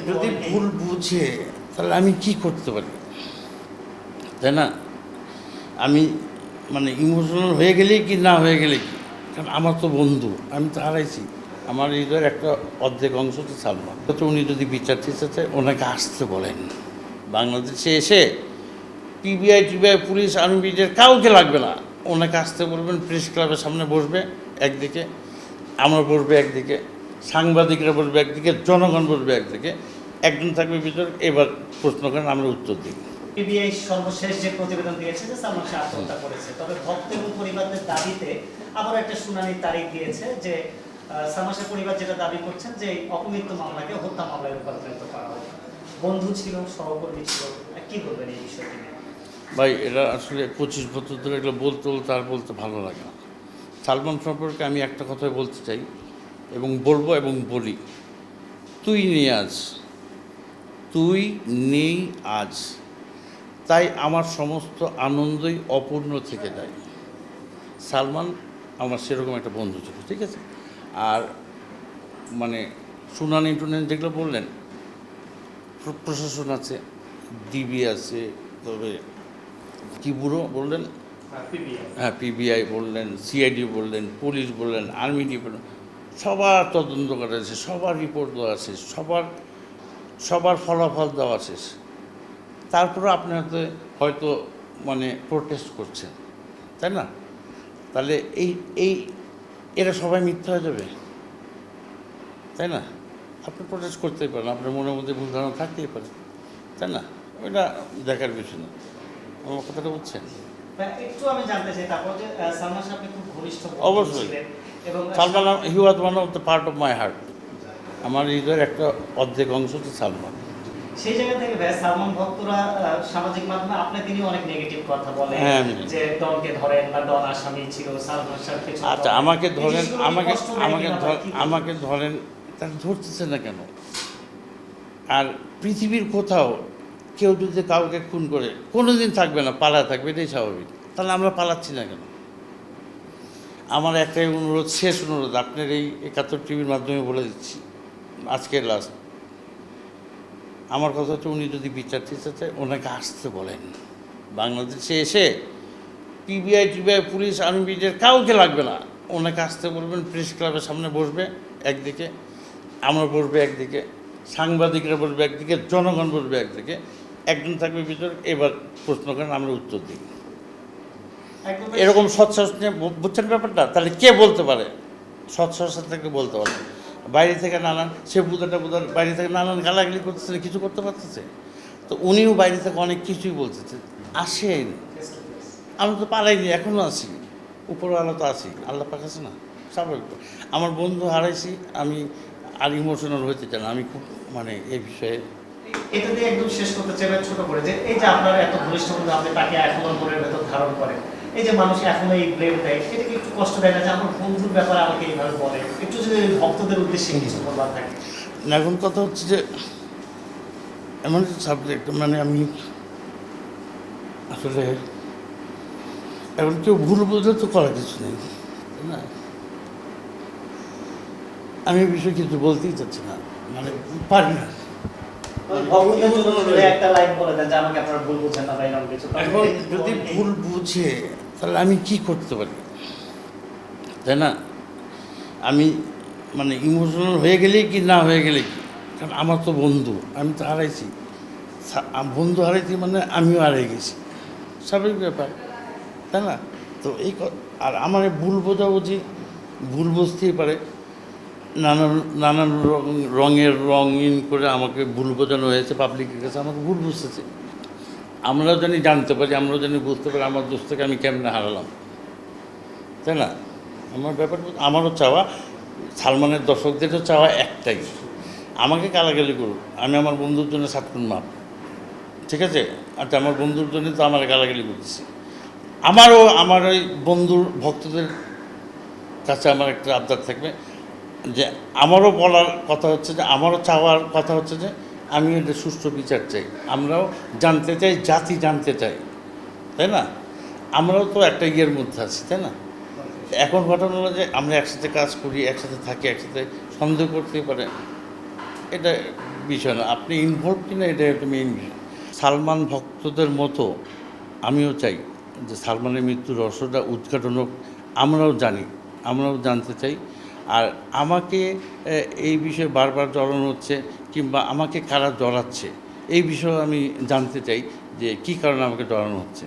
যদি ভুল বুঝে তাহলে আমি কি করতে পারি, তাই না? আমি মানে ইমোশনাল হয়ে গেলেই কি না হয়ে গেলে কি, কারণ আমার তো বন্ধু, আমি তো হারাইছি। আমার হৃদয়ের একটা অর্ধেক অংশ তো সালমান। তো উনি যদি বিচার চায় ওনাকে আসতে বলেন। বাংলাদেশে এসে টিবিআই পুলিশ আর্মিদের কাউকে লাগবে না, ওনাকে আসতে বলবেন। প্রেস ক্লাবের সামনে বসবে একদিকে, আমরা বসবে একদিকে, সাংবাদিকরা বসবে একদিকে, জনগণ বসবে একদিকে, একজন থাকবে ভিতর। এবার প্রশ্ন করেন, আমরা উত্তর দিই। পিবিআই সর্বশেষ যে প্রতিবেদন দিয়েছে যে সালমান শাহ আত্মহত্যা করেছে, তবে ভক্ত এবং পরিবারদের দাবিতে আবার একটা শুনানির তারিখ দিয়েছে যে সালমান শাহ পরিবার যেটা দাবি করছেন যে অপমৃত্যু মামলাকে হত্যা মামলায় রূপান্তরিত করা হোক। বন্ধু ছিল, সহকর্মী ছিল, কি বলবেন এই বিষয়টি নিয়ে? ভাই, এরা আসলে 25 বছর ধরে এগুলো বলতে আর বলতে ভালো লাগে না। সালমান সম্পর্কে আমি একটা কথাই বলতে চাই এবং বলবো এবং বলি, তুই নেই আজ, তাই আমার সমস্ত আনন্দই অপূর্ণ থেকে যায়। সালমান আমার সেরকম একটা বন্ধু ছিল, ঠিক আছে? আর মানে শুনানি টুনানি যেগুলো বললেন, প্রশাসন আছে, ডিবি আছে, তবে কি ব্যুরো বললেন, হ্যাঁ পিবিআই বললেন, সিআইডি বললেন, পুলিশ বললেন, আর্মি বললেন, সবার তদন্ত করা আছে, সবার রিপোর্ট দেওয়া আছে, সবার ফলাফল দেওয়া শেষ। তারপরে আপনি হয়তো মানে প্রোটেস্ট করছেন, তাই না? তাহলে এই এরা সবাই মিথ্যা হয়ে যাবে, তাই না? আপনি প্রোটেস্ট করতেই পারেন, আপনার মনের মধ্যে ভুল ধারণা থাকতেই পারে, তাই না? ওইটা দেখার বিষয় না। আমার কথাটা বুঝছেন? একটু আমি জানতে চাই তারপর যে সালমান শাহ আপনি খুব ঘনিষ্ঠ বন্ধু অবশ্যই। ছিলেন এবং Salman he was one of the part of my heart. আমার হৃদয়ের একটা অর্ধেক অংশ তো সালমান। সেই জায়গা থেকে ভাই সালমান ভক্তরা সামাজিক মাধ্যমে আপনি তিনি অনেক নেগেটিভ কথা বলেন, হ্যাঁ, যে ডনকে ধরেন বা ডন আসামি ছিল সালমান শাহ পেছনে। আচ্ছা, আমাকে ধরেন, আমাকে ধরেন, তাকে ধরতেছে না কেন? আর পৃথিবীর কোথাও কেউ যদি কাউকে খুন করে কোনো দিন থাকবে না, পালা থাকবে, এটাই স্বাভাবিক। তাহলে আমরা পালাচ্ছি না কেন? আমার একটাই অনুরোধ, শেষ অনুরোধ, আপনার এই 71 টিভির মাধ্যমে বলে দিচ্ছি, আজকের লাস্ট। আমার কথা হচ্ছে, উনি যদি বিচার চায় ওনাকে আসতে বলেন। বাংলাদেশে এসে টিবিআই পুলিশ আর্মিদের কাউকে লাগবে না, ওনাকে আসতে বলবেন। প্রেস ক্লাবের সামনে বসবে একদিকে, আমরা বসবে একদিকে, সাংবাদিকরা বসবে একদিকে, জনগণ বসবে একদিকে, একজন থাকবে ভিতর। এবার প্রশ্ন করেন, আমরা উত্তর দিই। এরকম সৎসাহস নিয়ে বুঝছেন ব্যাপারটা? তাহলে কে বলতে পারে? সৎসাহস থেকে বলতে পারে। বাইরে থেকে নানান, সে বুধাটা বাইরে থেকে নানান গালাগালি করতেছে, কিছু করতে পারতেছে। তো উনিও বাইরে থেকে অনেক কিছুই বলতেছে। আসেন, আমি তো পালাইনি, এখনও আছি, উপরওয়ালা তো আছি, আল্লাহ পাক আছে না, স্বাভাবিক। আমার বন্ধু হারাইছি, আমি আর ইমোশনাল হইতে চাই না। আমি খুব মানে এই বিষয়ে এটা দিয়ে একদম শেষ করতে চাই ছোট করে, যে এই যে আপনার এত ঘনিষ্ঠ বন্ধু, আপনি তাকে এখনো মনের ভেতর ধারণ করেন, এই যে মানুষ এখনো এই ব্লেম দেয়, এটা কি একটু কষ্ট দেয় না যে আমার বন্ধুর ব্যাপারে আমাকে এইভাবে বলে? একটু যদি ভক্তদের উদ্দেশ্যে কিছু বলবার থাকে। এখন কথা হচ্ছে যে এমন একটা সাবজেক্ট, মানে আমি আসলে এখন কেউ ভুল বুঝলে তো করার কিছু নেই, তাই না? আমি এই বিষয়ে কিছু বলতেই চাচ্ছি না, মানে পারি না। একটা লাইন বলে দেন যে আমাকে আপনারা ভুল বুঝেন না, এরকম কিছু। এখন যদি ভুল বুঝে তাহলে আমি কি করতে পারি, তাই না? আমি মানে ইমোশনাল হয়ে গেলেই কি না হয়ে গেলে কি, কারণ আমার তো বন্ধু, আমি তো হারাইছি। বন্ধু হারাইছি মানে আমিও হারিয়ে গেছি, স্বাভাবিক ব্যাপার, তাই না? তো আর আমার ভুল বোঝাবুঝি, ভুল বুঝতেই পারে, নানান রঙের রঙিন করে আমাকে ভুল বোঝানো হয়েছে, পাবলিকের কাছে আমাকে ভুল বুঝতেছে। আমরাও জানি জানতে পারি, আমরাও জানি বুঝতে পারি আমার দোস্তকে আমি কেমনে হারালাম, তাই না? আমার ব্যাপার, আমারও চাওয়া, সালমানের দর্শকদেরও চাওয়া একটাই, আমাকে গালাগালি করুক, আমি আমার বন্ধুর জন্য সাতক্ষণ মাপ, ঠিক আছে? আচ্ছা, আমার বন্ধুর জন্য তো আমার গালাগালি করতেছি। আমার ওই বন্ধুর ভক্তদের কাছে আমার একটা আবদার থাকবে যে আমারও বলার কথা হচ্ছে যে, আমারও চাওয়ার কথা হচ্ছে যে আমি এটা সুষ্ঠু বিচার চাই, আমরাও জানতে চাই, জাতি জানতে চাই, তাই না? আমরাও তো একটা ইয়ের মধ্যে আছি, তাই না? এখন ঘটনা হলো যে আমরা একসাথে কাজ করি, একসাথে থাকি, একসাথে সন্দেহ করতেই পারে, এটা বিষয় না, আপনি ইনভলভ কিনা এটা একটা মেইন বিষয়। সালমান ভক্তদের মতো আমিও চাই যে সালমানের মৃত্যুর রহস্যটা উদ্ঘাটন হোক, আমরাও জানি, আমরাও জানতে চাই। আর আমাকে এই বিষয়ে বারবার জড়ানো হচ্ছে, কিংবা আমাকে কারা জড়াচ্ছে এই বিষয়ে আমি জানতে চাই যে কী কারণে আমাকে জড়ানো হচ্ছে।